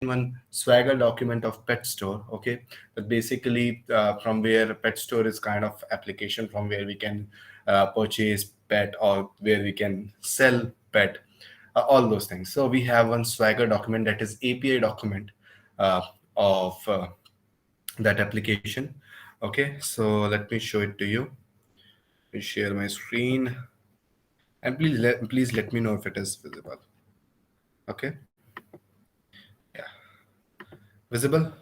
one Swagger document of pet store. Okay, but basically from where pet store is kind of application from where we can purchase pet or where we can sell pet, all those things. So we have one Swagger document that is API document uh, of that application. Okay, so let me show it to you. Let me share my screen, and please let me know if it is visible. Okay, yeah, visible.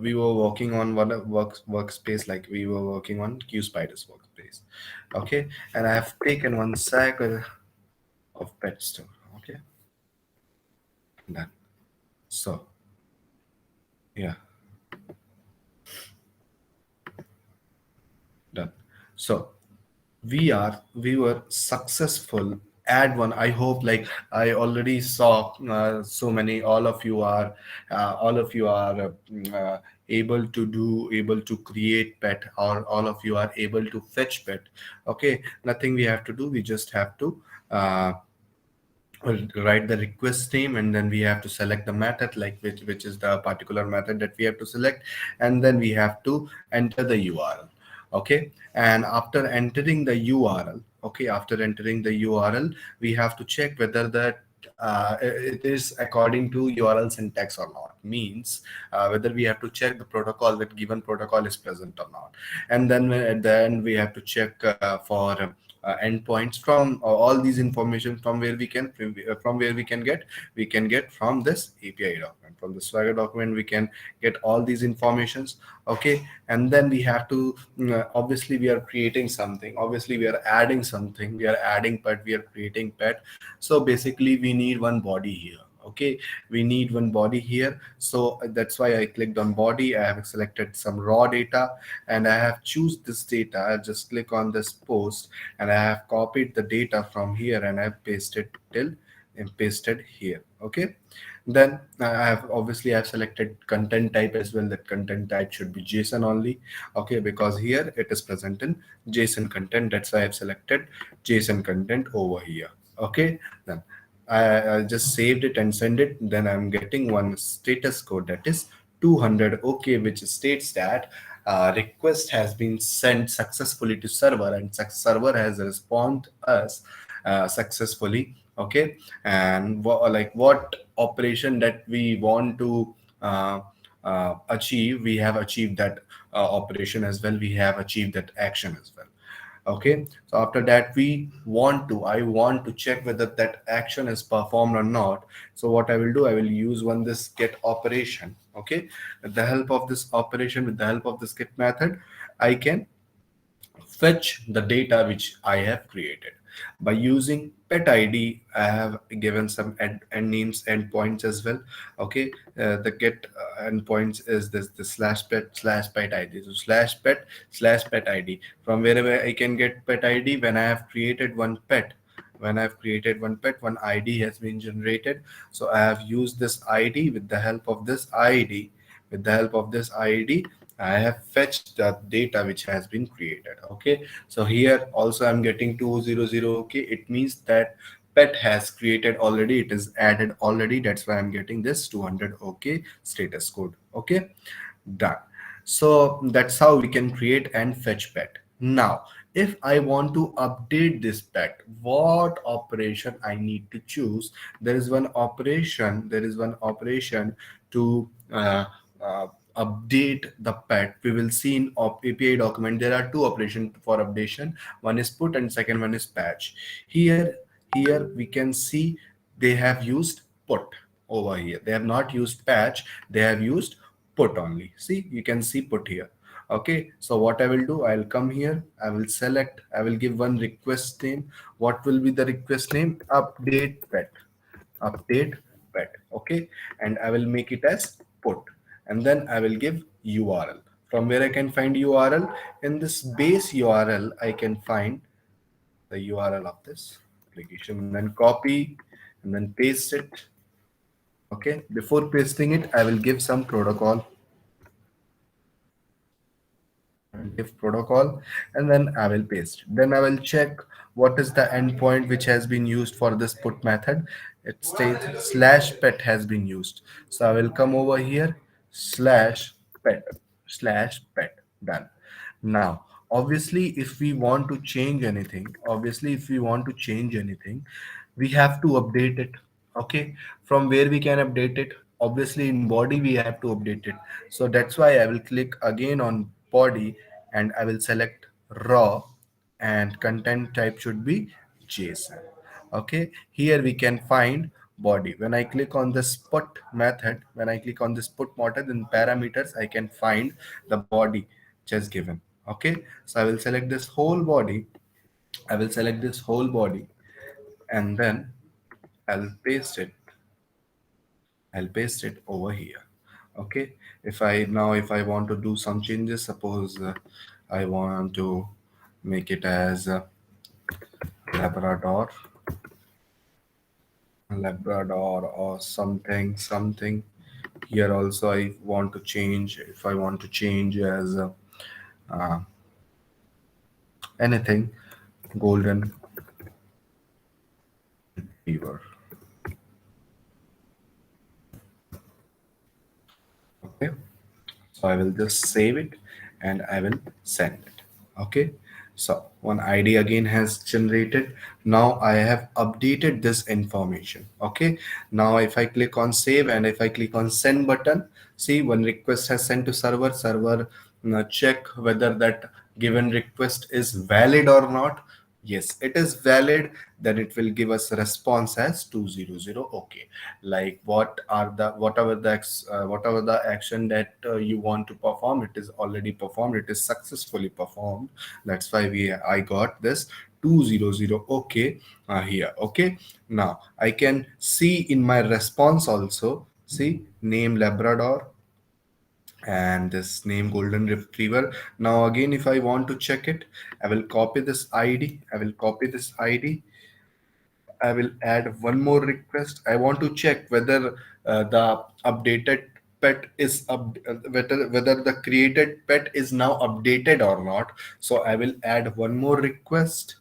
we were working on one workspace, like we were working on QSpider's workspace. Okay, and I have taken one cycle of pet store. Okay, done. So yeah, done. So we were successful. Add one. I hope, like, I already saw so many, all of you are able to do, able to create pet, or all of you are able to fetch pet. Okay, nothing we have to do, we just have to uh, write the request name, and then we have to select the method, like which is the particular method that we have to select, and then we have to enter the URL. Okay, and after entering the URL, okay, after entering the URL, we have to check whether that it is according to URL syntax or not. Means whether we have to check the protocol, that given protocol is present or not. And then at the end we have to check for endpoints from all these information, from where we can get from this API document. From the Swagger document we can get all these informations. Okay, and then we have to obviously we are creating something, obviously we are adding something, we are adding pet, we are creating pet. So basically we need one body here. Okay, we need one body here, so that's why I clicked on body. I have selected some raw data, and I have choose this data. I just click on this post, and I have copied the data from here, and I've pasted till and pasted here. Okay, then I have obviously I've selected content type as well. That content type should be JSON only. Okay, because here it is present in JSON content, that's why I've selected JSON content over here. Okay, then I just saved it and send it. Then I'm getting one status code, that is 200. Okay, which states that request has been sent successfully to server, and server has responded us successfully. Okay, and like what operation that we want to achieve, we have achieved that operation as well, we have achieved that action as well. Okay, so after that I want to check whether that action is performed or not. So what I will do, I will use one this get operation. Okay, with the help of this operation, with the help of this get method, I can fetch the data which I have created. By using pet ID, I have given some end names, endpoints as well. Okay, the get endpoints is this the slash pet ID. So slash pet ID, from wherever I can get pet ID. When I have created one pet, one ID has been generated. So I have used this ID. With the help of this ID, with the help of this ID, I have fetched the data which has been created. Okay, so here also I'm getting 200. Okay, it means that pet has created already, it is added already, that's why I'm getting this 200. Okay, status code. Okay, done. So that's how we can create and fetch pet. Now if I want to update this pet, what operation I need to choose? There is one operation to update the pet. We will see in API document there are two operations for updation. One is put and second one is patch. Here we can see they have used put. Over here they have not used patch, they have used put only. See, you can see put here. Okay, so what I will do, I'll come here, I will select, I will give one request name. What will be the request name? Update pet. Okay, and I will make it as put, and then I will give URL. From where I can find URL? In this base URL I can find the URL of this application, and then copy and then paste it. Okay, before pasting it I will give some protocol. I will give protocol, and then I will paste. Then I will check what is the endpoint which has been used for this put method. It states slash pet has been used. So I will come over here, slash pet, done. Now, obviously, if we want to change anything, we have to update it. Okay, from where we can update it? Obviously, in body we have to update it. So that's why I will click again on body, and I will select raw, and content type should be JSON. Okay, here we can find body. When I click on this put method, when I click on this put method in parameters, I can find the body just given. Okay, so I will select this whole body. I will select this whole body, and then I'll paste it. I'll paste it over here. Okay, if I want to do some changes, suppose I want to make it as Labrador, Labrador or something. Here also I want to change. If I want to change as uh, anything, golden retriever. Okay, so I will just save it and I will send it. Okay, so one ID again has generated. Now I have updated this information. Okay, now if I click on save and if I click on send button, see, one request has sent to server. Check whether that given request is valid or not. Yes, it is valid. Then it will give us a response as 200. Okay, like whatever the action that you want to perform, it is already performed. It is successfully performed. That's why we I got this 200. Okay, here. Okay, now I can see in my response also. See, name Labrador and this name golden retriever. Now again, if I want to check it, I will copy this id. I will add one more request. I want to check whether the updated pet is whether the created pet is now updated or not. So I will add one more request.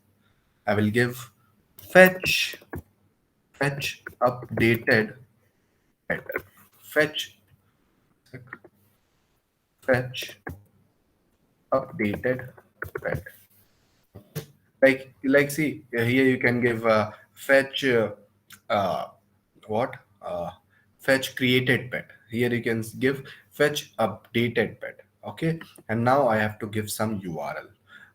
I will give fetch updated pet. Fetch fetch updated pet. Like see, here you can give fetch uh, what fetch created pet. Here you can give fetch updated pet. Okay, and now I have to give some URL.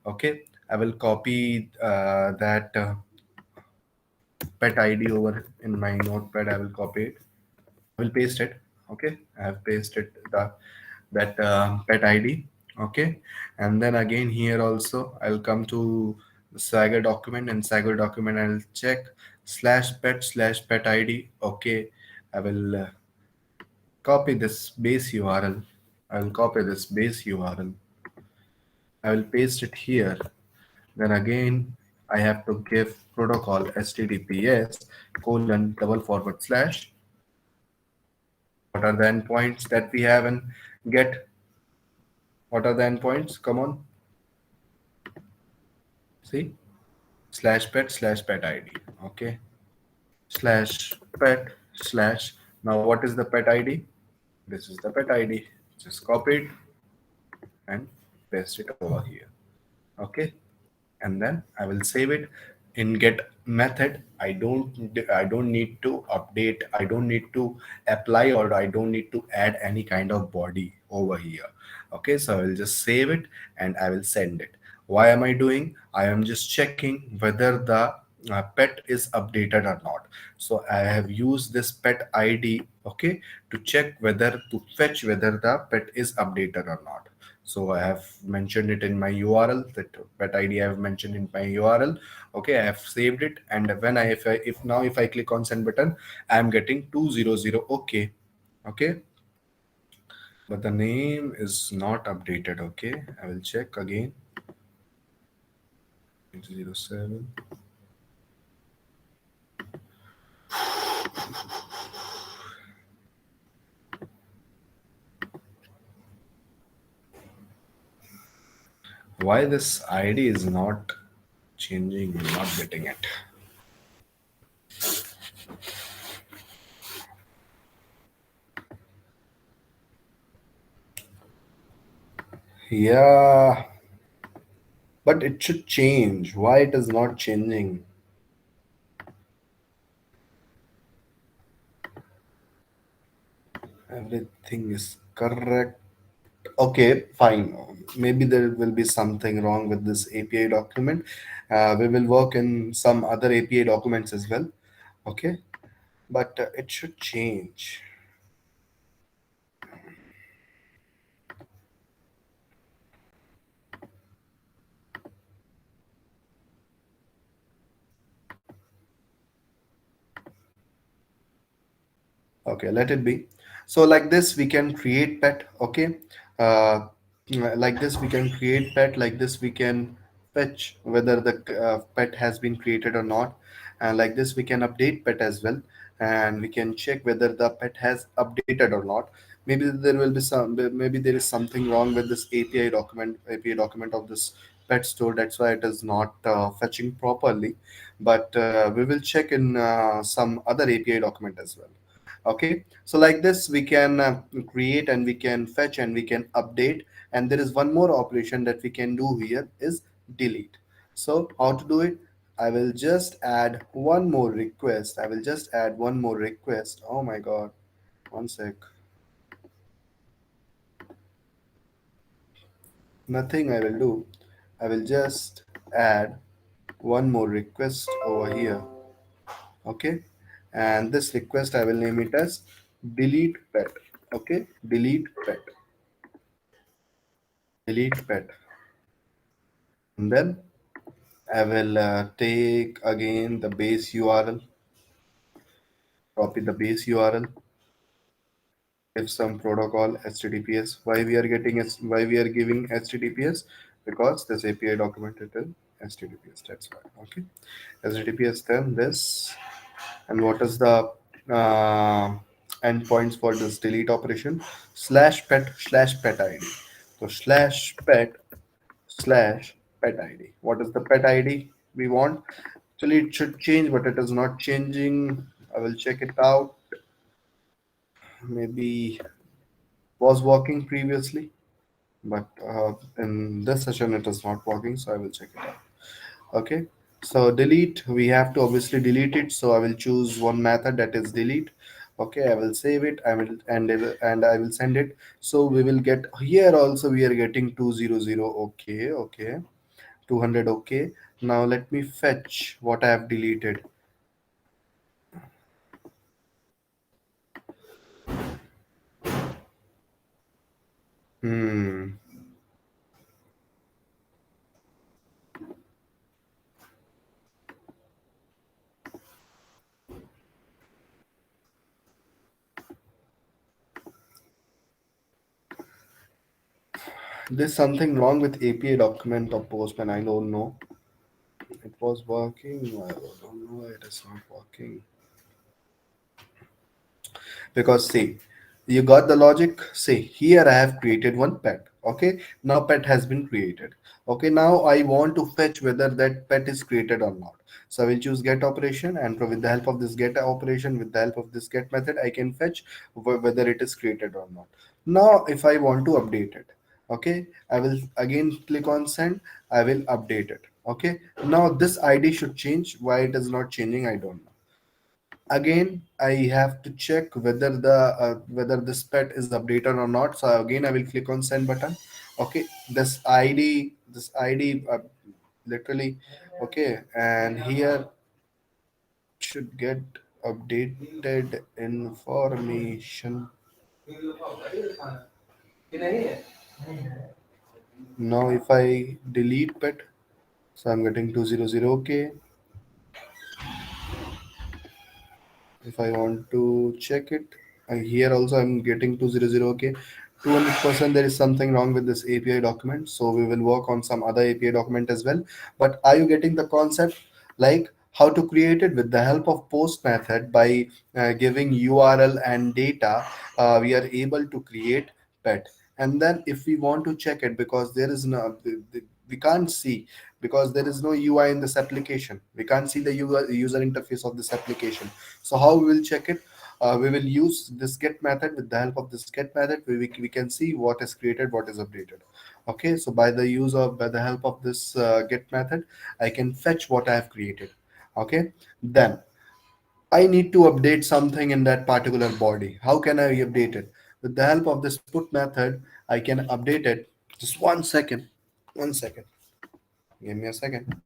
Okay, I will copy that pet ID over in my notepad. I will copy it. I will paste it. Okay, I have pasted the that pet ID. Okay, and then again here also I'll come to the Swagger document, and Swagger document I'll check /pet/pet ID. Okay, I will copy this base URL. I will copy this base URL. I will paste it here. Then again I have to give protocol HTTPS colon double forward slash. What are the endpoints that we have in get? What are the endpoints? Come on, see, /pet/pet ID. Okay, /pet slash. Now, what is the pet ID? This is the pet ID. Just copy it and paste it over here. Okay, and then I will save it in get method. I don't need to update, I don't need to apply, or I don't need to add any kind of body over here. Okay, so I will just save it and I will send it. Why am I doing? I am just checking whether the pet is updated or not. So I have used this pet ID, okay, to check whether to fetch whether the pet is updated or not. So I have mentioned it in my URL, that pet ID I have mentioned in my URL. Okay, I have saved it, and when if now if I click on send button, I am getting 200. Okay, okay, but the name is not updated. Okay, I will check again. 07. Why this ID is not changing? I'm not getting it. Yeah, but it should change. Why it is not changing? Everything is correct. Okay, fine. Maybe there will be something wrong with this API document. We will work in some other API documents as well. Okay. but it should change. Okay, let it be. So like this we can create pet. Okay, uh, like this we can create pet. Like this we can fetch whether the pet has been created or not, and like this we can update pet as well, and we can check whether the pet has updated or not. Maybe there will be some, maybe there is something wrong with this API document of this pet store. That's why it is not fetching properly, but we will check in some other API document as well. Okay, so like this we can create, and we can fetch, and we can update. And there is one more operation that we can do here is delete. So how to do it? I will just add one more request. I will just add one more request. Oh my god, one sec. Nothing I will do. I will just add one more request over here. Okay, and this request I will name it as delete pet. Okay, delete pet. And then I will take again the base URL, copy the base URL, give some protocol HTTPS. Why we are giving HTTPS? Because this API documented in HTTPS. That's why. Okay, HTTPS. Then this, and what is the endpoints for this delete operation? /pet/pet ID. So /pet/pet ID. What is the pet ID we want? Actually, it should change, but it is not changing. I will check it out. Maybe was working previously, but in this session it is not working. So I will check it out. Okay. So delete. We have to obviously delete it. So I will choose one method, that is delete. Okay. I will save it. I will and I will send it. So we will get here also. We are getting 200. Okay. Okay. 200. Okay. Now let me fetch what I have deleted. Hmm. There's something wrong with API document of Postman. I don't know. It was working. I don't know why it is not working. Because see, you got the logic. See, here I have created one pet. Okay, now pet has been created. Okay, now I want to fetch whether that pet is created or not. So I will choose get operation, and with the help of this get operation, with the help of this get method, I can fetch whether it is created or not. Now, if I want to update it, okay, I will again click on send. I will update it. Okay, now this ID should change. Why it is not changing, I don't know. Again I have to check whether this pet is updated or not. So again I will click on send button. Okay, this id literally. Okay, and here should get updated information. Now if I delete pet, so I'm getting 200. Okay, if I want to check it, here also I'm getting 200. Okay, 200% there is something wrong with this API document. So we will work on some other API document as well. But are you getting the concept? Like how to create it with the help of post method by giving URL and data, we are able to create pet. And then if we want to check it, because there is no, we can't see, because there is no UI in this application. We can't see the user interface of this application. So how we will check it? We will use this get method. With the help of this get method, we can see what is created, what is updated. Okay, so by the help of this get method, I can fetch what I have created. Okay, then I need to update something in that particular body. How can I update it? With the help of this put method, I can update it. Just 1 second. 1 second. Give me a second.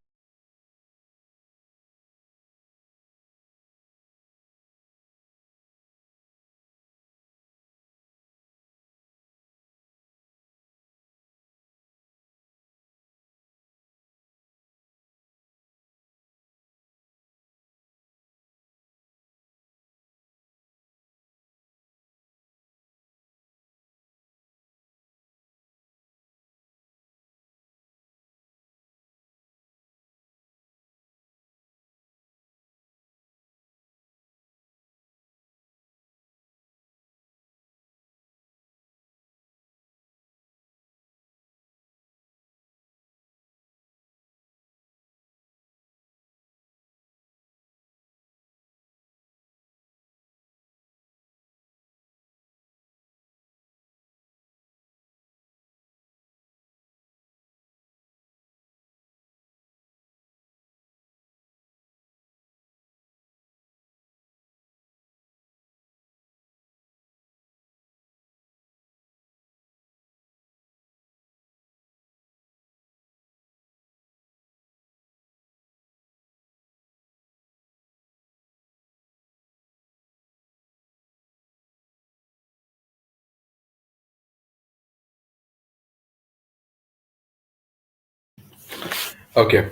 Okay,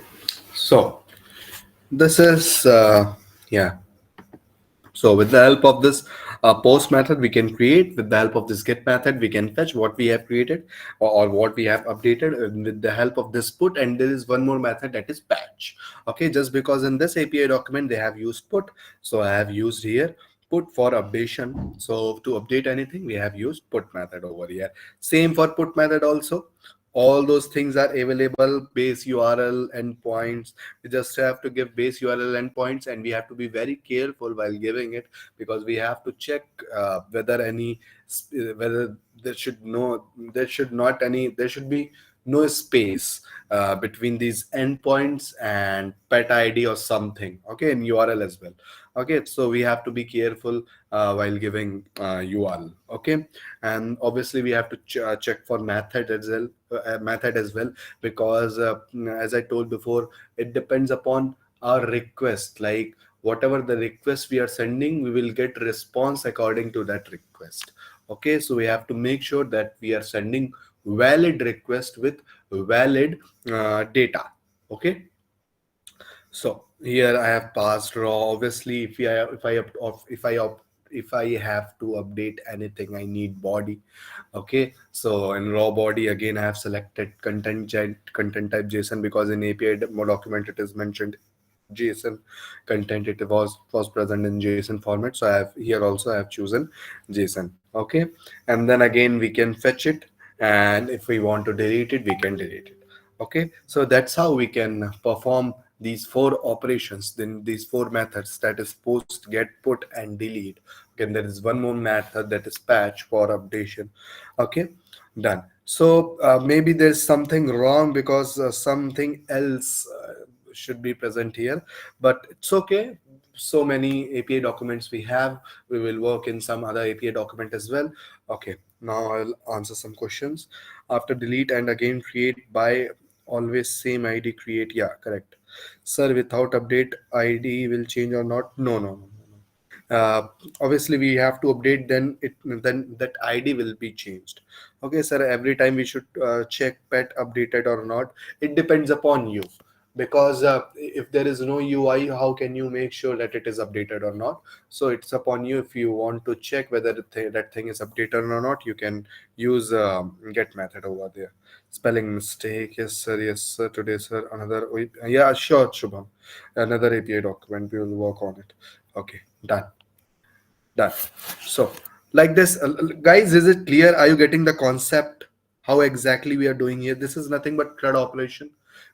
so this is yeah. So with the help of this post method, we can create. With the help of this get method, we can fetch what we have created, or what we have updated. And with the help of this put, and there is one more method, that is patch. Okay, just because in this API document they have used put, so I have used here put for updation. So to update anything, we have used put method over here. Same for put method also. All those things are available, base URL endpoints. We just have to give base URL endpoints, and we have to be very careful while giving it, because we have to check whether any whether there should not any there should be no space between these endpoints and pet id or something, okay, in URL as well. Okay, so we have to be careful while giving URL. Okay, and obviously we have to check for method as well, because as I told before, it depends upon our request. Like whatever the request we are sending, we will get response according to that request. Okay, so we have to make sure that we are sending valid request with valid data. Okay, so here I have passed raw. Obviously, if I have to update anything, I need body. Okay, so in raw body again, I have selected content type JSON, because in API document it is mentioned JSON content. It was present in JSON format. So I have here also I have chosen JSON. Okay, and then again we can fetch it, and if we want to delete it, we can delete it. Okay, so that's how we can perform these four operations, then these four methods, that is post, get, put, and delete. Okay, there is one more method, that is patch for updation. Okay, done. So maybe there's something wrong, because something else should be present here, but it's okay. So many API documents we have, we will work in some other API document as well. Okay, now I'll answer some questions. After delete and again create, by always same ID create, yeah, correct. Sir, without update ID will change or not? No, no, no. uh, Obviously we have to update, then that id will be changed. Okay sir, every time we should check pet updated or not? It depends upon you, because if there is no UI, how can you make sure that it is updated or not? So it's upon you. If you want to check whether that thing is updated or not, you can use get method over there. Spelling mistake, yes sir, yes sir, today sir, another yeah, sure Shubham, another API document, we will work on it. Okay, done. Done. So, like this, guys, is it clear? Are you getting the concept? How exactly we are doing here? This is nothing but CRUD operation.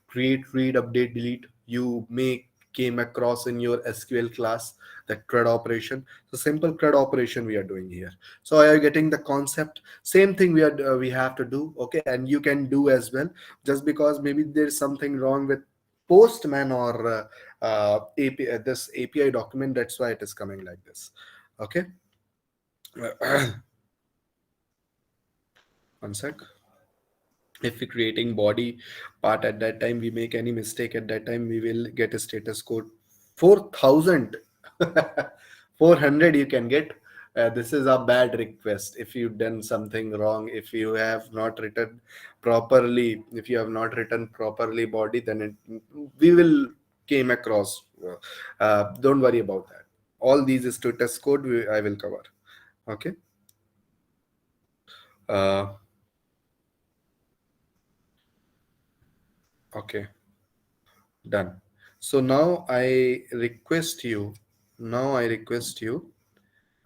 Create, read, update, delete. You may came across in your SQL class, the CRUD operation. So simple CRUD operation we are doing here. So are you getting the concept? Same thing we have to do. Okay, and you can do as well. Just because maybe there's something wrong with Postman or API, this API document. That's why it is coming like this. Okay. One sec. If we're creating body part at that time, we make any mistake at that time, we will get a status code 4000. 400 you can get. This is a bad request. If you've done something wrong, if you have not written properly, if you have not written properly body, then we will came across. Don't worry about that. All these status code I will cover. Okay. uh, okay, done. So now I request you,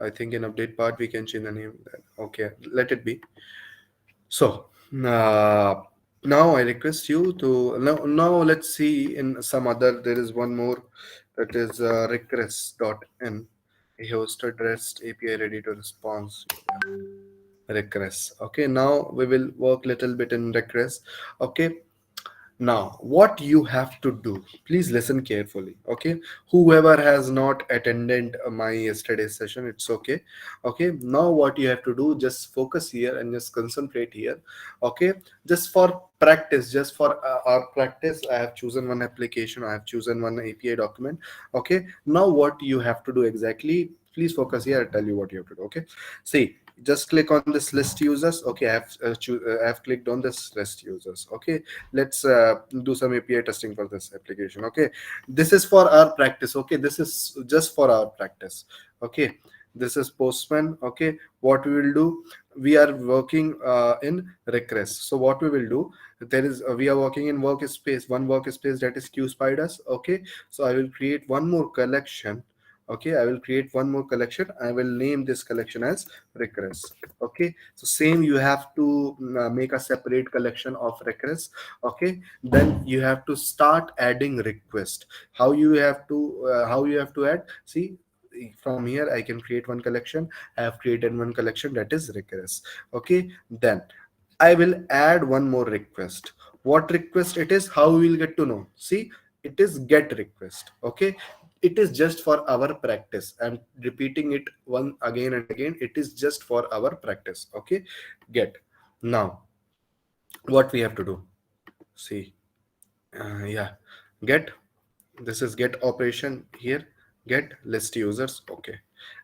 I think in update part we can change the name. Okay, let it be. So now I request you to now let's see in some other. There is one more, that is request.n, a hosted REST API ready to response. Request. Okay, now we will work little bit in request. Okay, now, what you have to do, please listen carefully. Okay, whoever has not attended my yesterday's session, it's okay. Okay, now what you have to do, just focus here and just concentrate here. Okay, just for practice, just for our practice, I have chosen one application, I have chosen one API document. Okay, now what you have to do exactly, please focus here, I'll tell you what you have to do. Okay, see, just click on this list users. Okay, I have clicked on this list users. Okay, let's do some API testing for this application. Okay, this is for our practice. Okay, this is just for our practice. Okay, this is Postman. Okay, what we will do, we are working in request. So what we will do, there is we are working in workspace, one workspace, that is Q spiders. Okay, so I will create one more collection. Okay, I will create one more collection. I will name this collection as requests. Okay, so same, you have to make a separate collection of requests. Okay, then you have to start adding request. How you have to add, see, from here I can create one collection. I have created one collection, that is requests. Okay, then I will add one more request. What request it is, how we will get to know? See, it is get request. Okay, it is just for our practice. I'm repeating it one again and again. It is just for our practice. Okay, get. Now, what we have to do? See, yeah, get, this is get operation here. Get list users. Okay,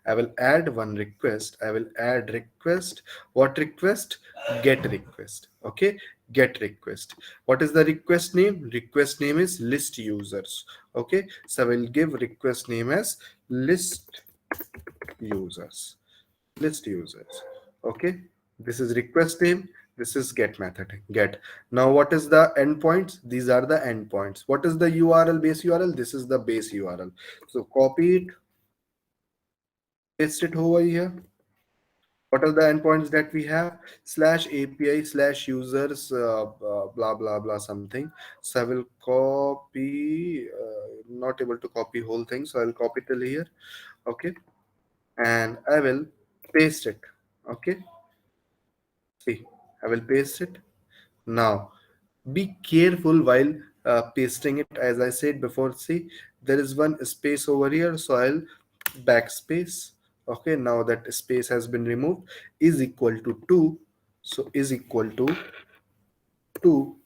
I will add one request. I will add request. What request? Get request. Okay, get request. What is the request name? Request name is list users. Okay, so I will give request name as list users. List users. Okay, this is request name. This is get method. Get. Now what is the endpoints? These are the endpoints. What is the URL, base URL? This is the base URL. So copy it, paste it over here. What are the endpoints that we have? Slash API slash users blah blah blah something. So I will copy, not able to copy whole thing, so I'll copy till here. Okay, and I will paste it. Okay, see, I will paste it. Now, be careful while pasting it. As I said before, see, there is one space over here, so I'll backspace. Okay, now that space has been removed, is equal to 2. So is equal to 2.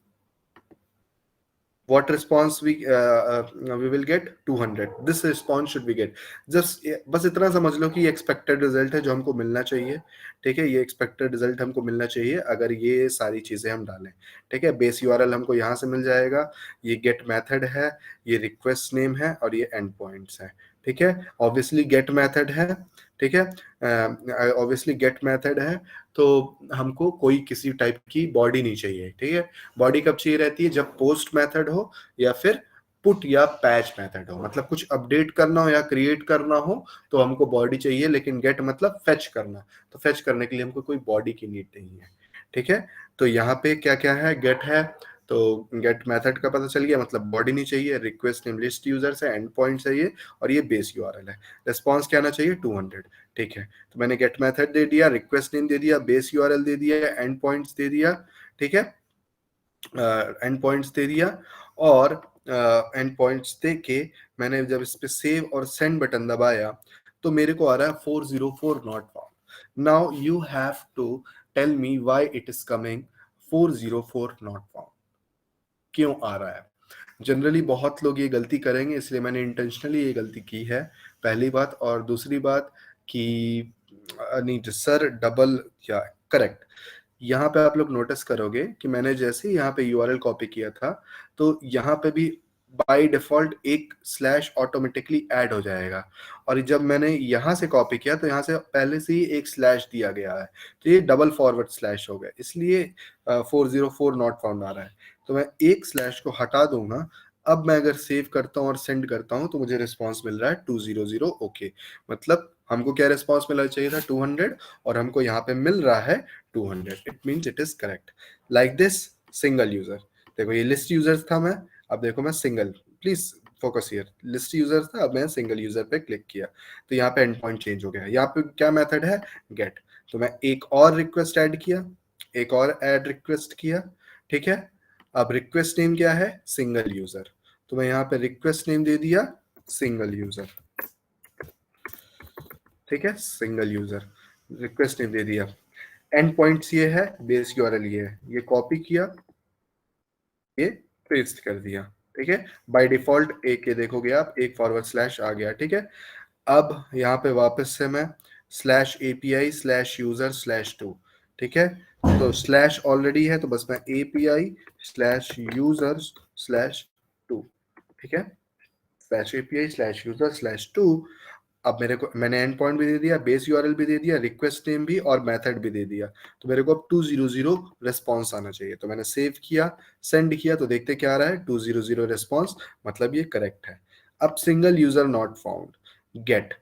What response we will get? 200. This response should we get. Just बस इतना समझ लो कि ये expected result है जो हमको मिलना चाहिए. ठीक है, ये एक्सपेक्टेड रिजल्ट हमको मिलना चाहिए अगर ये सारी चीजें हम डालें. ठीक है, बेस यूआरएल हमको यहाँ से मिल जाएगा. ये गेट मेथड है, ये रिक्वेस्ट नेम है और ये एंड पॉइंट्स है. ठीक है, ऑब्वियसली गेट मेथड है. ठीक है, ऑब्वियसली गेट मेथड है, तो हमको कोई किसी टाइप की बॉडी नहीं चाहिए. ठीक है, बॉडी कब चाहिए रहती है? जब पोस्ट मेथड हो या फिर पुट या पैच मेथड हो, मतलब कुछ अपडेट करना हो या क्रिएट करना हो तो हमको बॉडी चाहिए. लेकिन गेट मतलब फेच करना, तो फेच करने के लिए हमको कोई बॉडी की नीड नहीं है. ठीक है, तो यहाँ पे क्या क्या है? गेट है, तो गेट मेथड का पता चल गया, मतलब बॉडी नहीं चाहिए. रिक्वेस्ट नेम लिस्ट यूजर्स है, एंड पॉइंट्स है ये, और ये बेस यूआरएल है. रिस्पॉन्स क्या आना चाहिए? 200. ठीक है, तो मैंने गेट मेथड दे दिया, रिक्वेस्ट नेम दे दिया, बेस यूआरएल दे दिया, एंड पॉइंट्स दे दिया. ठीक है, एंड पॉइंट्स दे दिया, और एंड पॉइंट्स दे के मैंने जब इस पे सेव और सेंड बटन दबाया तो मेरे को आ रहा है 404 not found. Now you have to tell me why it is coming 404 not found. क्यों आ रहा है? जनरली बहुत लोग ये गलती करेंगे, इसलिए मैंने इंटेंशनली ये गलती की है, पहली बात. और दूसरी बात कि नहीं सर, डबल या करेक्ट. यहाँ पे आप लोग नोटिस करोगे कि मैंने जैसे ही यहाँ पे यूआरएल कॉपी किया था तो यहाँ पे भी बाय डिफॉल्ट एक स्लैश ऑटोमेटिकली ऐड हो जाएगा, और जब मैंने यहाँ से कॉपी किया तो यहाँ से पहले से ही एक स्लैश दिया गया है, तो ये डबल फॉरवर्ड स्लैश हो गया, इसलिए 404 नॉट फाउंड आ रहा है. तो मैं एक स्लैश को हटा दूंगा. अब मैं अगर सेव करता हूँ और सेंड करता हूँ तो मुझे रिस्पॉन्स मिल रहा है 200. ओके, मतलब हमको क्या रिस्पॉन्स मिलना चाहिए था? 200, और हमको यहाँ पे मिल रहा है 200. It means it is correct. Like this single user. देखो ये लिस्ट यूजर था मैं, अब देखो मैं single, please focus here. List user था, अब मैं सिंगल यूजर पे क्लिक किया तो यहाँ पे एंड पॉइंट चेंज हो गया. यहाँ पे क्या मेथड है? गेट. तो मैं एक और रिक्वेस्ट ऐड किया, एक और ऐड रिक्वेस्ट किया. ठीक है, अब रिक्वेस्ट नेम क्या है? Single user. तो मैं यहाँ पे रिक्वेस्ट नेम दे दिया सिंगल यूजर. ठीक है, सिंगल यूजर, रिक्वेस्ट नेम दे दिया. एंड पॉइंट्स ये है, बेस यूआरएल ये है, ये कॉपी किया, ये पेस्ट कर दिया. ठीक है, बाय डिफॉल्ट एक, ये देखोगे आप, एक फॉरवर्ड स्लैश आ गया. ठीक है, अब यहाँ पे वापस से मैं slash API slash user slash to. ठीक है, तो स्लैश ऑलरेडी है तो बस मैं API slash user slash to. ठीक है, slash API slash user slash to. अब मेरे को, मैंने एंड पॉइंट भी दे दिया, बेस यूआरएल भी दे दिया, रिक्वेस्ट नेम भी और मेथड भी दे दिया। तो मेरे को अब 200 रिस्पॉन्स आना चाहिए। तो मैंने सेव किया, सेंड किया, तो देखते क्या आ रहा है, 200 रिस्पॉन्स, मतलब ये करेक्ट है। अब single user not found, get.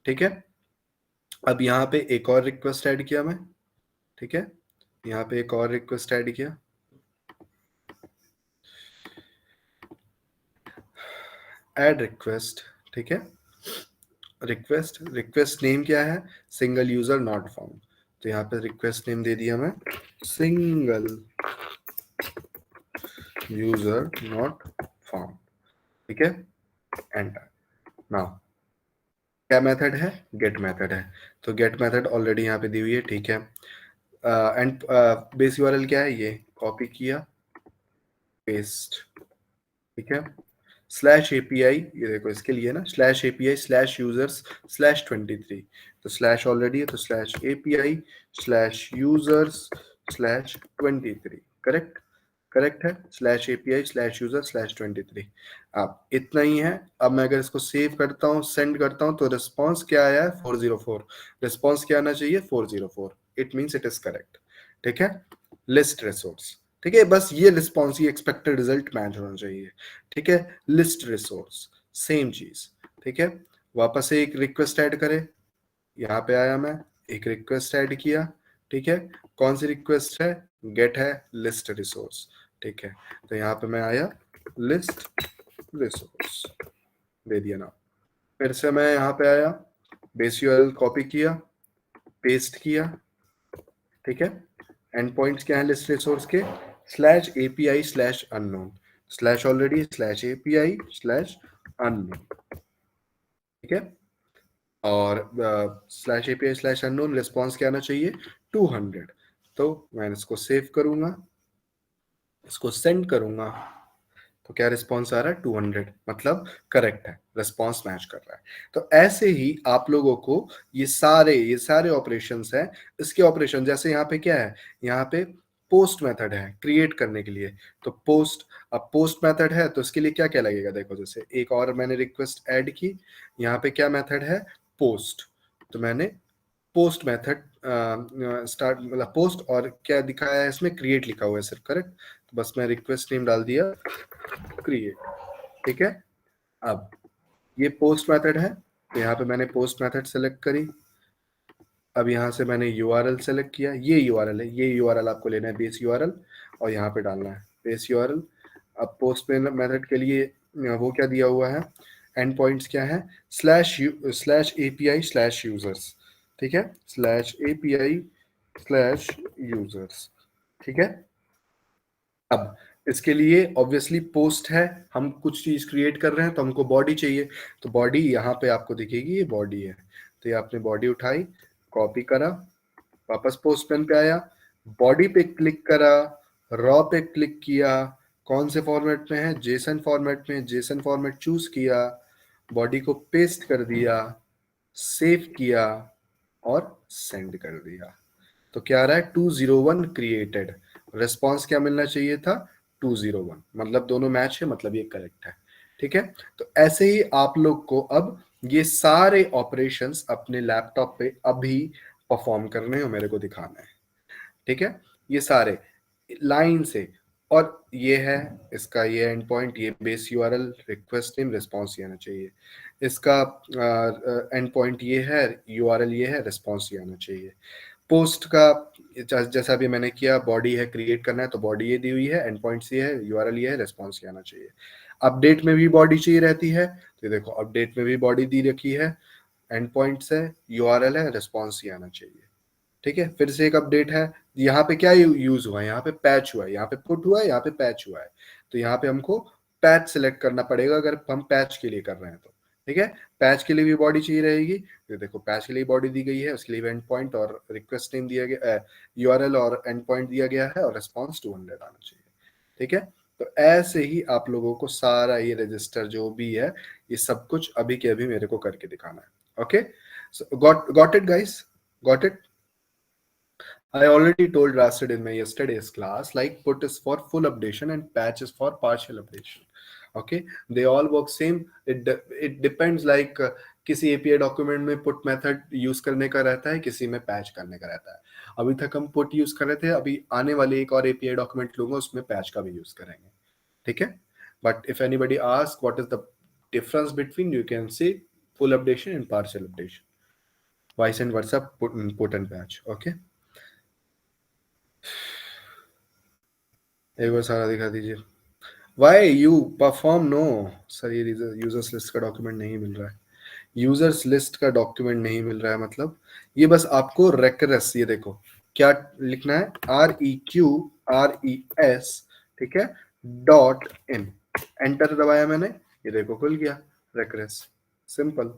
ठीक है, अब यहाँ पे एक और रिक्वेस्ट ऐड किया मैं। ठीक है, यहाँ पे एक और रिक्वेस्ट ऐड किया, ऐड रिक्वेस्ट। ठीक है, रिक्वेस्ट, रिक्वेस्ट नेम क्या है, सिंगल यूजर नॉट फाउंड। तो यहाँ पे रिक्वेस्ट नेम दे दिया मैं, सिंगल यूजर नॉट फाउंड। ठीक है, एंटर। नाउ क्या मेथड है, गेट मेथड है। तो गेट मेथड ऑलरेडी यहाँ पे दी हुई है। ठीक है, एंड बेस यूआरएल क्या है, ये कॉपी किया, पेस्ट। ठीक है, स्लैश एपीआई, ये देखो इसके लिए ना, slash API slash users slash 23। तो स्लैश ऑलरेडी है तो slash API slash users slash 23। Correct, correct है, slash API slash user slash 23। अब इतना ही है। अब मैं अगर इसको सेव करता हूँ, सेंड करता हूँ, तो रिस्पॉन्स क्या आया है, 404। रिस्पॉन्स क्या आना चाहिए, 404। It means it is correct. ठीक है, लिस्ट रिसोर्स। ठीक है, बस ये रिस्पॉन्स, ये एक्सपेक्टेड रिजल्ट मैच होना चाहिए। ठीक है, लिस्ट रिसोर्स, सेम चीज। ठीक है, वापस से एक रिक्वेस्ट ऐड करें, यहाँ पे आया मैं, एक रिक्वेस्ट ऐड किया। ठीक है, कौन सी रिक्वेस्ट है, गेट है लिस्ट रिसोर्स। ठीक है, तो यहाँ पे मैं आया, लिस्ट रिसोर्स दे दिया ना। फिर से मैं यहाँ पे आया, बेस यूआरएल कॉपी किया, पेस्ट किया। ठीक है, एंड पॉइंट्स क्या है लिस्ट रिसोर्स के, slash API slash unknown, slash already, slash API slash unknown. ठीक है, और slash API slash unknown, response क्या आना चाहिए, 200। तो मैं इसको सेव करूंगा, इसको सेंड करूंगा, तो क्या रिस्पॉन्स आ रहा है, 200, मतलब करेक्ट है, रिस्पॉन्स मैच कर रहा है। तो ऐसे ही आप लोगों को ये सारे ऑपरेशंस हैं। इसके ऑपरेशन जैसे यहाँ पे क्या है, यहाँ पे पोस्ट मेथड है क्रिएट करने के लिए। तो पोस्ट, अब पोस्ट मेथड है तो इसके लिए क्या क्या लगेगा, देखो जैसे एक और मैंने रिक्वेस्ट ऐड की, यहाँ पे क्या मेथड है, पोस्ट। तो मैंने पोस्ट मेथड स्टार्ट, मतलब पोस्ट, और क्या दिखाया है इसमें, क्रिएट लिखा हुआ है सिर्फ। करेक्ट, तो बस मैं रिक्वेस्ट नेम डाल दिया, क्रिएट। ठीक है, अब ये पोस्ट मेथड है, तो यहाँ पे मैंने पोस्ट मेथड सेलेक्ट करी। अब यहाँ से मैंने यूआरएल सेलेक्ट किया, ये यूआरएल है, ये यूआरएल आपको लेना है, बेस यूआरएल, और यहाँ पे डालना है बेस यूआरएल। अब पोस्ट मेथड के लिए वो क्या दिया हुआ है, एंड पॉइंट्स क्या है, स्लैश एपीआई स्लैश यूजर्स। ठीक है, स्लैश एपीआई स्लैश यूजर्स। ठीक है, अब इसके लिए ऑब्वियसली पोस्ट है, हम कुछ चीज क्रिएट कर रहे हैं तो हमको बॉडी चाहिए। तो बॉडी यहाँ पे आपको दिखेगी, ये बॉडी है। तो ये आपने बॉडी उठाई, कॉपी करा, वापस पोस्ट पेन पे आया, बॉडी पे क्लिक करा, रॉ पे क्लिक किया, कौन से फॉर्मेट में है, जेसन फॉर्मेट में, जेसन फॉर्मेट चूज किया, बॉडी को पेस्ट कर दिया, सेव किया और सेंड कर दिया। तो क्या आ रहा है, 201 क्रिएटेड। रिस्पॉन्स क्या मिलना चाहिए था, 201, मतलब दोनों मैच है, मतलब ये करेक्ट है। ठीक है, तो ऐसे ही आप लोग को अब ये सारे ऑपरेशंस अपने लैपटॉप पे अभी परफॉर्म करने हैं, मेरे को दिखाना है। ठीक है, ये सारे लाइन से, और ये है इसका ये एंड पॉइंट, ये base URL, request name, response ये आना चाहिए। इसका एंड पॉइंट ये है, यूआरएल ये है, रिस्पॉन्स ये आना चाहिए। पोस्ट का जैसा भी मैंने किया, बॉडी है, क्रिएट करना है तो बॉडी ये दी हुई है, एंड पॉइंट्स ये है, यूआरएल ये है, रिस्पॉन्स ये आना चाहिए। अपडेट में भी बॉडी चाहिए रहती है, तो देखो अपडेट में भी बॉडी दी रखी है, एंड पॉइंट्स है, यूआरएल है, रिस्पॉन्स ये आना चाहिए। ठीक है, फिर से एक अपडेट है, यहाँ पे क्या यूज हुआ है, यहाँ पे पैच हुआ है, यहाँ पे पुट हुआ है, यहाँ पे पैच हुआ है। तो यहाँ पे हमको पैच सिलेक्ट करना पड़ेगा अगर हम पैच के लिए कर रहे हैं तो। ठीक है, पैच के लिए भी बॉडी चाहिए रहेगी, तो देखो पैच के लिए बॉडी दी गई है, उसके लिए एंड पॉइंट और रिक्वेस्ट नेम दिया गया, यूआरएल और एंड पॉइंट दिया गया है, और रिस्पॉन्स 200 आना चाहिए। ठीक है, तो ऐसे ही आप लोगों को सारा ये रजिस्टर जो भी है, ये सब कुछ अभी के अभी मेरे को करके दिखाना है। Okay, So got it, guys? Got it? I already told Rasted in my yesterday's class, like put is for full updation and patch is for partial updation. Okay, they all work same. It depends like किसी API document में put method use करने का रहता है, किसी में patch करने का रहता है. अभी तक हम पुट यूज कर रहे थे, अभी आने वाले एक और API डॉक्यूमेंट लूंगा, उसमें पैच का भी यूज करेंगे. ठीक है. But if anybody ask what is the difference between, you can say full updation and partial updation, vice and versa, put and patch. Okay, एक बार सारा दिखा दीजिए. Why you perform no. Sir ये यूजर्स लिस्ट का document नहीं मिल रहा है. यूजर्स लिस्ट का डॉक्यूमेंट नहीं मिल रहा है मतलब ये बस आपको रेकरेस, ये देखो क्या लिखना है, REQRES. ठीक है. .in. एंटर दबाया मैंने, ये देखो खुल गया रेकरेस. सिंपल.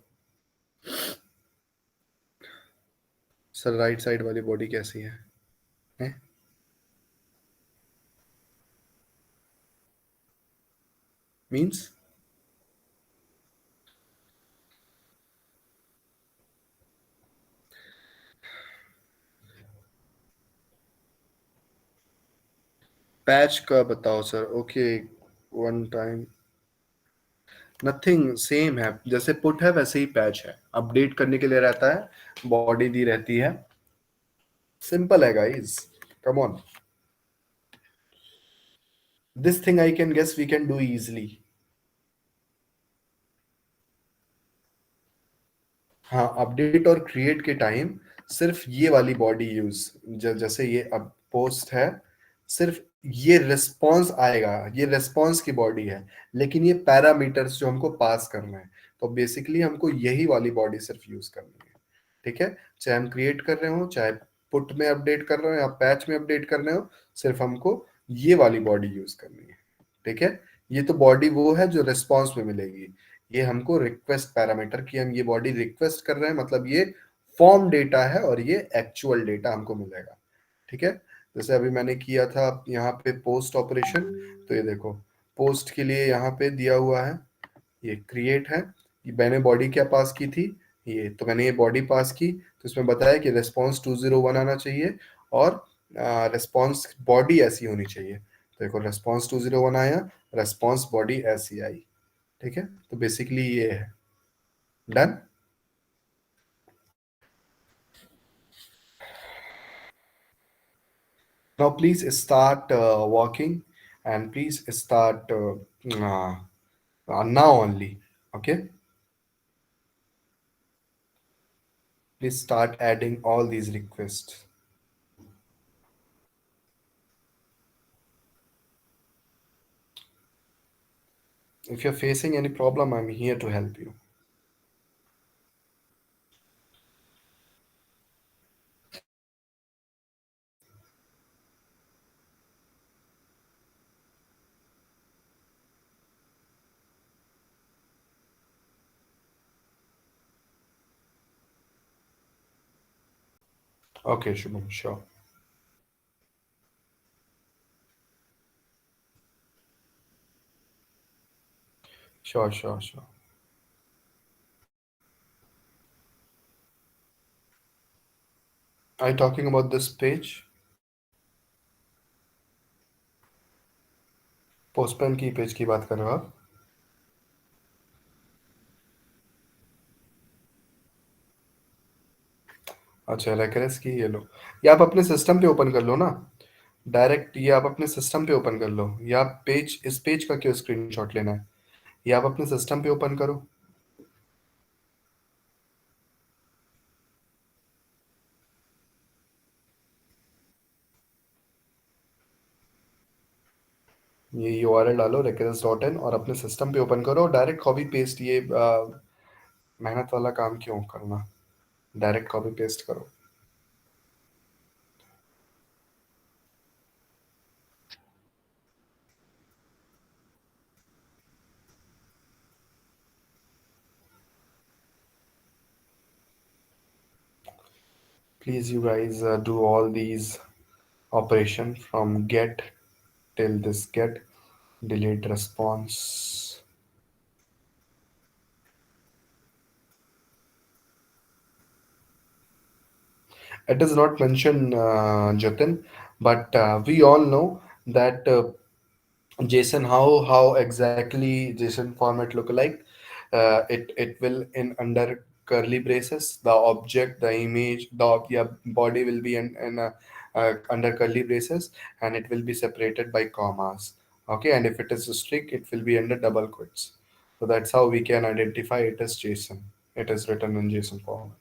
सर राइट साइड वाली बॉडी कैसी है? मीन्स पैच का बताओ sir. Okay, one time. Nothing, same है. जैसे पुट है वैसे ही पैच है. अपडेट करने के लिए रहता है, बॉडी दी रहती है. सिंपल है guys. Come on. This thing I can guess we can do easily. हाँ, अपडेट और क्रिएट के टाइम सिर्फ ये वाली बॉडी यूज, जैसे ये अब पोस्ट है, सिर्फ ये रिस्पॉन्स आएगा, ये रिस्पॉन्स की बॉडी है. लेकिन ये पैरामीटर्स जो हमको पास करना है, तो बेसिकली हमको यही वाली बॉडी सिर्फ यूज करनी है. ठीक है. चाहे हम क्रिएट कर रहे हो, चाहे पुट में अपडेट कर रहे हो या पैच में अपडेट कर रहे हो, सिर्फ हमको ये वाली बॉडी यूज करनी है. ठीक है. ये तो बॉडी वो है जो रिस्पॉन्स में मिलेगी. ये हमको रिक्वेस्ट पैरामीटर की, हम ये बॉडी रिक्वेस्ट कर रहे हैं, मतलब ये फॉर्म डेटा है और ये एक्चुअल डेटा हमको मिलेगा. ठीक है. जैसे अभी मैंने किया था यहाँ पे पोस्ट ऑपरेशन, तो ये देखो पोस्ट के लिए यहाँ पे दिया हुआ है, ये क्रिएट है. ये मैंने बॉडी क्या पास की थी, ये तो मैंने ये बॉडी पास की, तो इसमें बताया कि रेस्पॉन्स 201 आना चाहिए और रेस्पॉन्स बॉडी ऐसी होनी चाहिए. तो देखो रेस्पॉन्स 201 आया, रेस्पॉन्स बॉडी ऐसी आई. ठीक है. तो बेसिकली ये है. Done. Now please start walking, and please start now only. Okay. Please start adding all these requests. If you're facing any problem, I'm here to help you. Okay, Shubham, sure. Sure, sure, sure. Are you talking about this page? पोस्टपेन की page की बात कर रहे हो आप? अच्छा, रेकरेस की ये लो. ये आप अपने सिस्टम पे ओपन कर लो ना. डायरेक्ट ये आप अपने सिस्टम पे ओपन कर लो. या आप पेज, इस पेज का क्यों स्क्रीनशॉट लेना है? ये आप अपने सिस्टम पे ओपन करो. ये यूआरएल डालो request.in और अपने सिस्टम पे ओपन करो. डायरेक्ट कॉपी पेस्ट, ये मेहनत वाला काम क्यों करना. डायरेक्ट कॉपी पेस्ट करो. Please you guys do all these operation from get till this get delete response. It is not mentioned, Jatin, but we all know that JSON, how exactly JSON format look like. It will in under curly braces. The object, the image, the yeah, body will be in under curly braces, and it will be separated by commas. Okay, and if it is a string, it will be under double quotes. So that's how we can identify it as JSON. It is written in JSON format.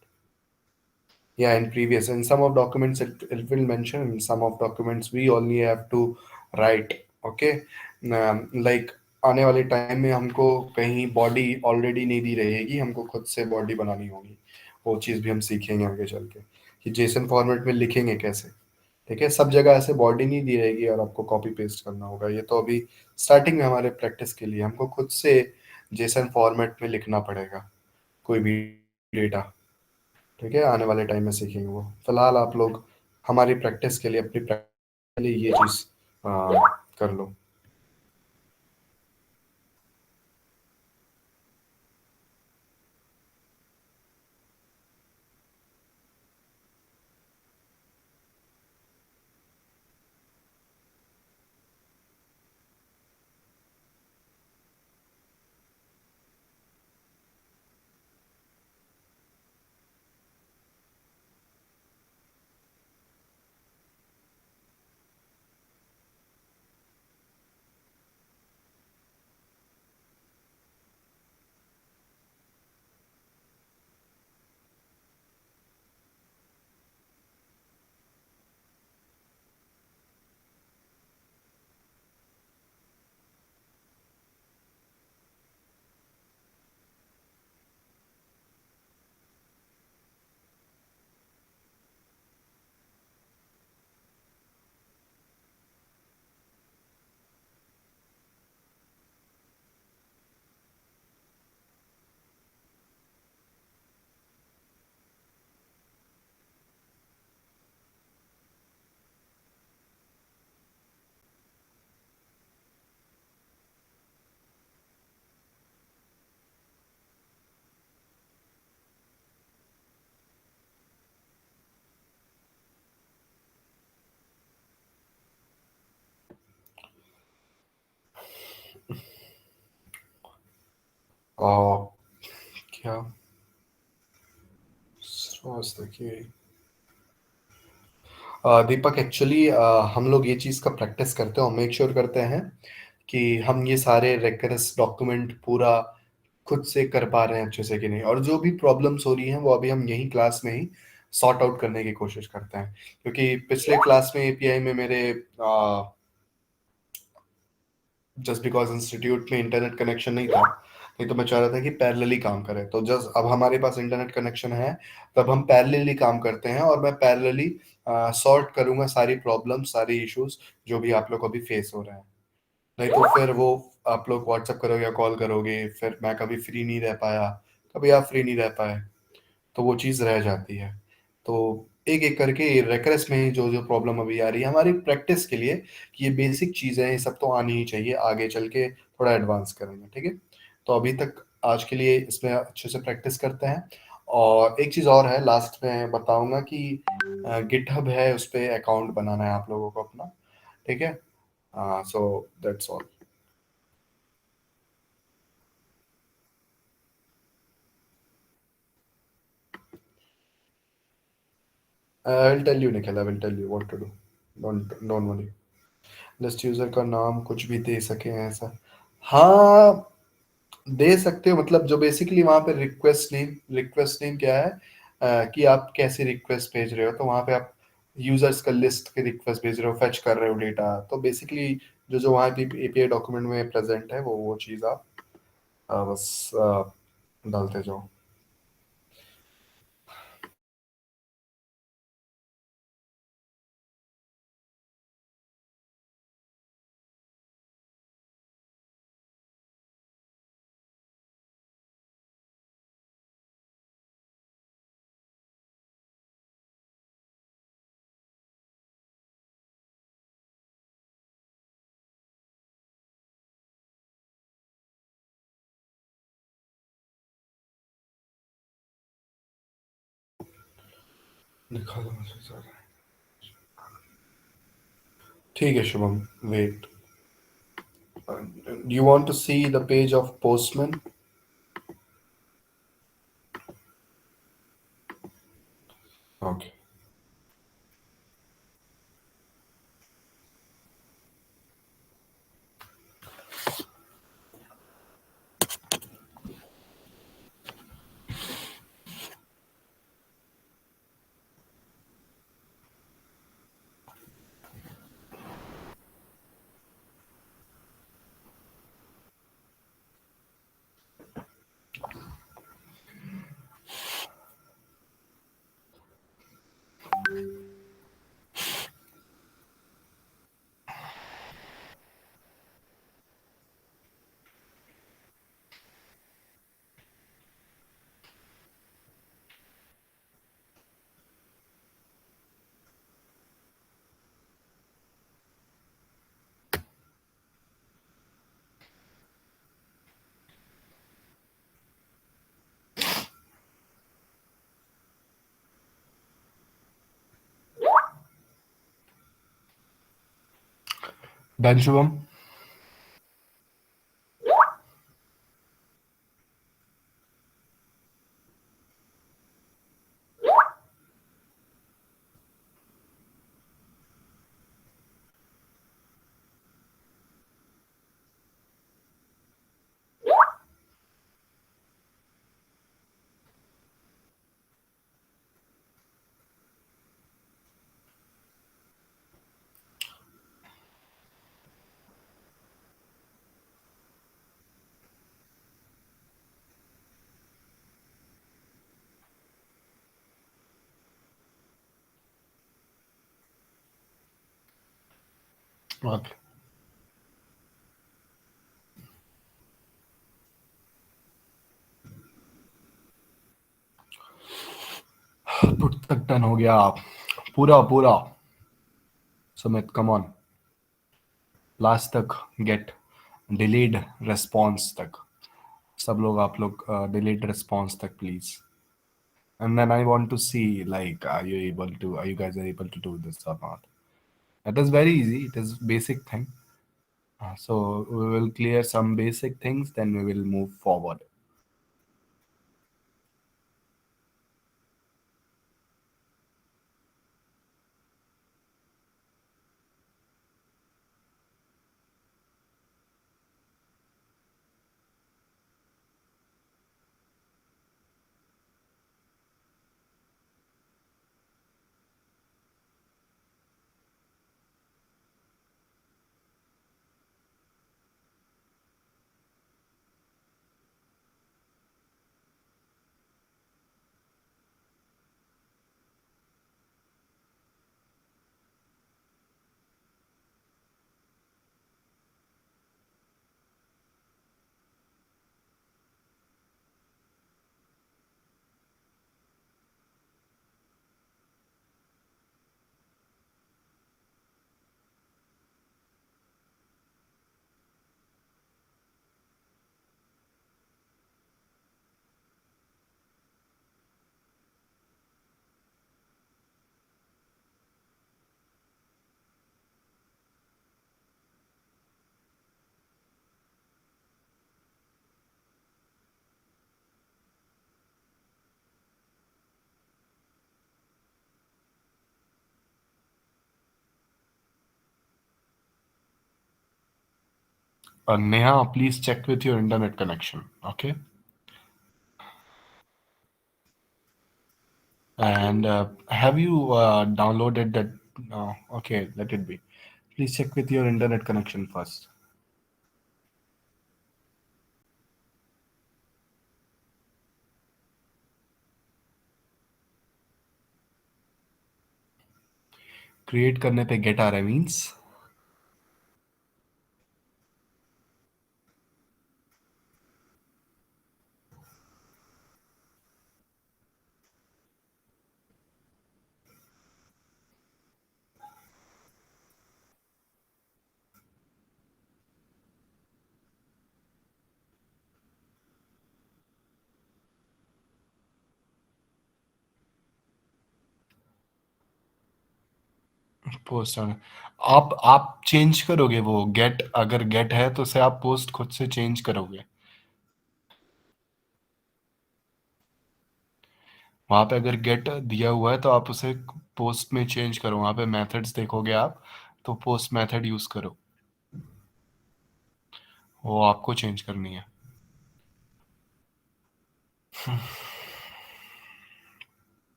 Yeah, in previous, in some of documents it will mention, in some of documents we only have to write. Okay, like आने वाले time में हमको कहीं body already नहीं दी रहेगी, हमको खुद से बॉडी बनानी होगी। वो चीज़ भी हम सीखेंगे आगे चल के कि जेसन फॉर्मेट में लिखेंगे कैसे। ठीक है, सब जगह ऐसे बॉडी नहीं दी रहेगी और आपको कॉपी पेस्ट करना होगा। ये तो अभी स्टार्टिंग में हमारे प्रैक्टिस के लिए हमको खुद से जेसन फॉर्मेट में लिखना पड़ेगा कोई भी डेटा। ठीक है, आने वाले टाइम में सीखेंगे वो। फिलहाल आप लोग हमारी प्रैक्टिस के लिए, अपनी प्रैक्टिस के लिए ये चीज़ कर लो। और क्या सोच देखिए, दीपक एक्चुअली हम लोग ये चीज़ का प्रैक्टिस करते हैं और मेक श्योर करते हैं कि हम ये सारे रेकरस डॉक्यूमेंट पूरा खुद से कर पा रहे हैं अच्छे से कि नहीं, और जो भी प्रॉब्लम्स हो रही हैं वो अभी हम यही क्लास में ही सॉर्ट आउट करने की कोशिश करते हैं। क्योंकि पिछले क्लास में एपीआई में मेरे जस्ट बिकॉज इंस्टीट्यूट में इंटरनेट कनेक्शन नहीं था, नहीं तो मैं चाह रहा था कि पैरेलली काम करें। तो जस्ट अब हमारे पास इंटरनेट कनेक्शन है, तब हम पैरेलली काम करते हैं और मैं पैरेलली सॉर्ट करूंगा सारी प्रॉब्लम, सारी इश्यूज जो भी आप लोग को अभी फेस हो रहे हैं। नहीं तो फिर वो आप लोग व्हाट्सएप करोगे या कॉल करोगे, फिर मैं कभी फ्री नहीं रह पाया, कभी आप फ्री नहीं रह पाए, तो वो चीज़ रह जाती है। तो एक एक करके रेकरेस में ही जो जो प्रॉब्लम अभी आ रही है हमारी प्रैक्टिस के लिए, कि ये बेसिक चीज़ें हैं, ये सब तो आनी ही चाहिए, आगे चल के थोड़ा एडवांस करेंगे। ठीक है, तो अभी तक आज के लिए इसमें अच्छे से प्रैक्टिस करते हैं। और एक चीज़ और है, लास्ट में बताऊंगा कि गिटहब है, उस पर अकाउंट बनाना है आप लोगों को अपना। ठीक है, so that's all. I will tell you Nikhil, I will tell you what to do, don't worry. List user का नाम कुछ भी दे सके ऐसा, हाँ दे सकते हो। मतलब जो बेसिकली वहां पे रिक्वेस्ट नेम क्या है, कि आप कैसे रिक्वेस्ट भेज रहे हो, तो वहां पे आप यूजर्स का लिस्ट के रिक्वेस्ट भेज रहे हो, फेच कर रहे हो डेटा, तो बेसिकली जो जो वहाँ पे एपीआई डॉक्यूमेंट में प्रेजेंट है वो चीज़ आप बस डालते जाओ। दिखा दो मुझे सर। ठीक है Shubham, wait, you want to see the page of postman? Okay. Done, Shubham? Okay. Put तक डन हो गया, पूरा पूरा। सुमित कम ऑन, लास्ट तक गेट, डिलीड रेस्पॉन्स तक। सब लोग, आप लोग डिलीड रेस्पॉन्स तक please. And then I want to see, like, are you guys are able to do this or not? It is very easy. It is basic thing. So we will clear some basic things, then we will move forward. Neha, please check with your internet connection. Okay. And have you downloaded that? No. Okay, let it be. Please check with your internet connection first. Create करने पे get आ रहा है means post आप change करोगे वो gate, अगर gate है तो उसे आप पोस्ट खुद से चेंज करोगे? वहां पे अगर गेट दिया हुआ है तो आप उसे पोस्ट में चेंज करो, वहां पे मेथड्स देखोगे आप, तो पोस्ट मेथड यूज करो, वो आपको चेंज करनी है।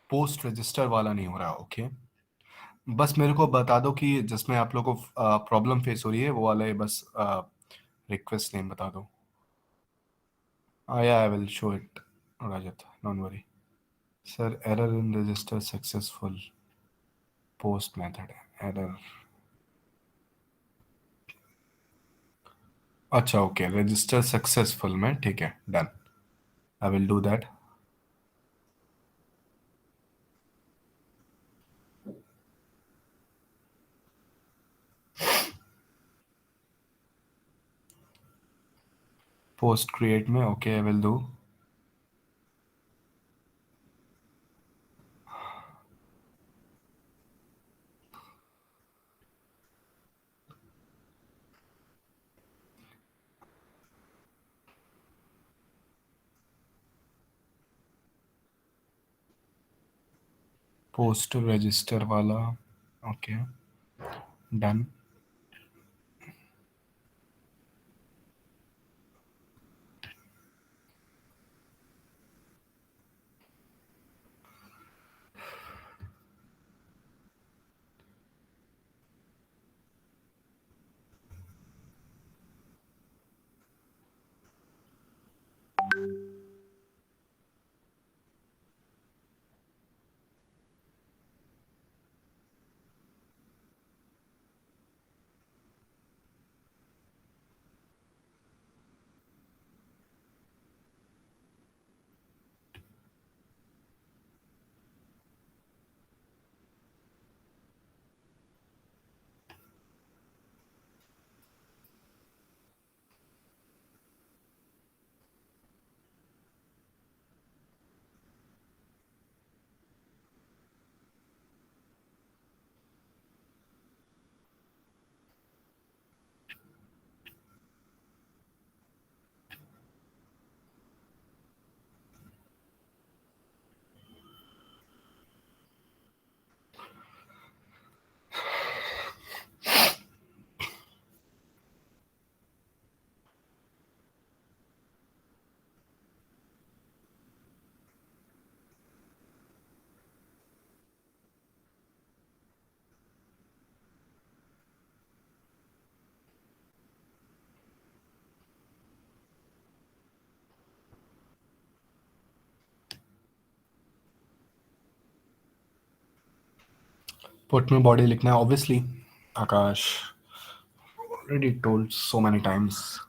पोस्ट रजिस्टर वाला नहीं हो रहा, ओके। बस मेरे को बता दो कि जिसमें आप लोग को प्रॉब्लम फेस हो रही है वो वाला है, बस रिक्वेस्ट नेम बता दो। या I will show it, Rajat, don't worry. Sir error in register successful, post method error. अच्छा ओके, रजिस्टर सक्सेसफुल में, ठीक है, done. I will do that. Post create में, okay, I will do. Post register वाला, okay, done. Put में body लिखना है obviously, Akash, already told so many times.